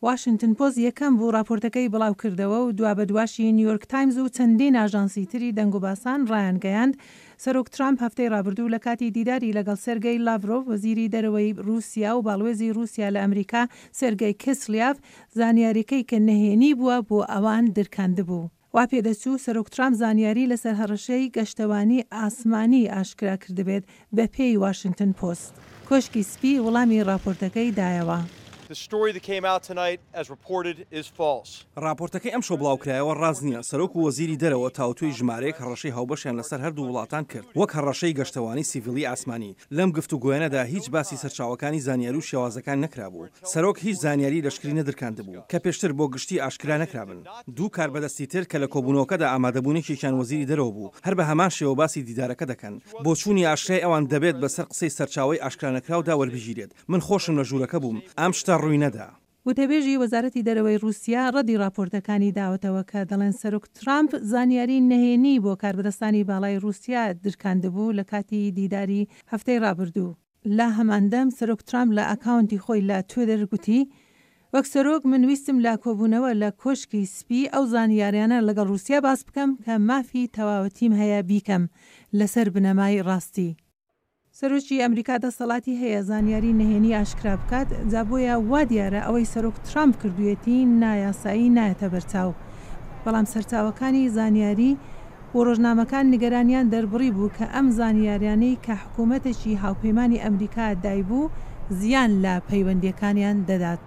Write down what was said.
واشنگتن پۆست یەکەم بوو راپۆرتەکەی بڵاو کردەوە و دوا بە دواشی نیویۆرک تایمز و چەندین ئاژانسی تری دەنگ و باسان ڕایانگەیاند سەرۆک ترامپ هەفتەی ڕابردوو لە کاتی دیداری لەگەڵ سەرگەی لاڤرۆڤ وەزیری دەرەوەی ڕووسیا و باڵوێزی ڕووسیا لە ئەمریکا سەرگەی کسلیاف زانیاریەکەی کە نهێنی بووە بۆ ئەوان درکاندبوو. وا پێدەچوو سەرۆک ترامپ زانیاری لەسەر هەڕەشەی گەشتەوانی ئاسمانی ئاشکرا کردبێت بە پێی واشنگتن پۆست. کۆشکی سپی وەڵامی راپۆرتەکەی دایەوە. The story that came out tonight, as reported, is false. راپۆرتەکەی ئەمشەو بڵاوکرایەوە ڕاز نییە. سەرۆک و وەزیری دەرەوە تاوتوی ژمارەیەک هەڕەشەی هاوبەشیان لەسەر هەردوو وڵاتان کرد وەک هەڕەشەی گەشتەوانی سیڤیلی ئاسمانی. لەم گفتوگۆیانەدا هیچ باسی سەرچاوەکانی زانیاری و شێوازەکان نەکرابوو. سەرۆک هیچ زانیاری لەشکری نەدرکاندبوو کە پێشتر بۆ گشتی ئاشکرا نەکرابن. دوو کاربەدەستی تر کە لە کۆبوونەوەکەدا ئامادەبوونێکیان وەزیری دەرەوە بوو هەر بە هەمان شێوە باسی دیدارەکە دەکەن. بۆ چوونی ئاشرای ئەوان دەبێت بەسەر قسەی سەرچاوی ئاشکرا نەکراودا وەربژیرێت. من خۆشم لە ژوورەکە بووم. ئەم شتە ڕووی نەدا. وتەبێژی وەزارەتی دەرەوەی ڕووسیا ڕەدی راپۆرتەکانی داوەتەوە کە دەڵێن سەرۆک ترامپ زانیاری نهێنی بۆ کاربەدەستانی باڵای ڕووسیا درکاندبوو لە کاتی دیداری هەفتەی ڕابردوو. لە هەماندەم سەرۆک ترامپ لە ئەکاونتی خۆی لە توێتر گوتی وەک سەرۆک من ویستم لا کۆبوونەوە لە کۆشکی سپی ئەو زانیاریانە لەگەڵ ڕووسیا باس بکەم کە مافی تەواوەتیم هەیە بیکەم لەسەر بنەمای ڕاستی. سەرۆکی ئەمریکا دەسەڵاتی هەیە زانیاری نهێنی ئاشکرا بکات جابۆیە وا دیارە ئەوەی سەرۆک ترامپ کردوێتی نایاسایی نایەتە بەرچاو. بەڵام سەرچاوەکانی زانیاری و ڕۆژنامەکان نیگەرانیان دەربڕی بوو کە ئەم زانیاریانەی کە حکوومەتێکی هاوپەیمانی ئەمریکا دایبوو زیان لە پەیوەندیەکانیان دەدات.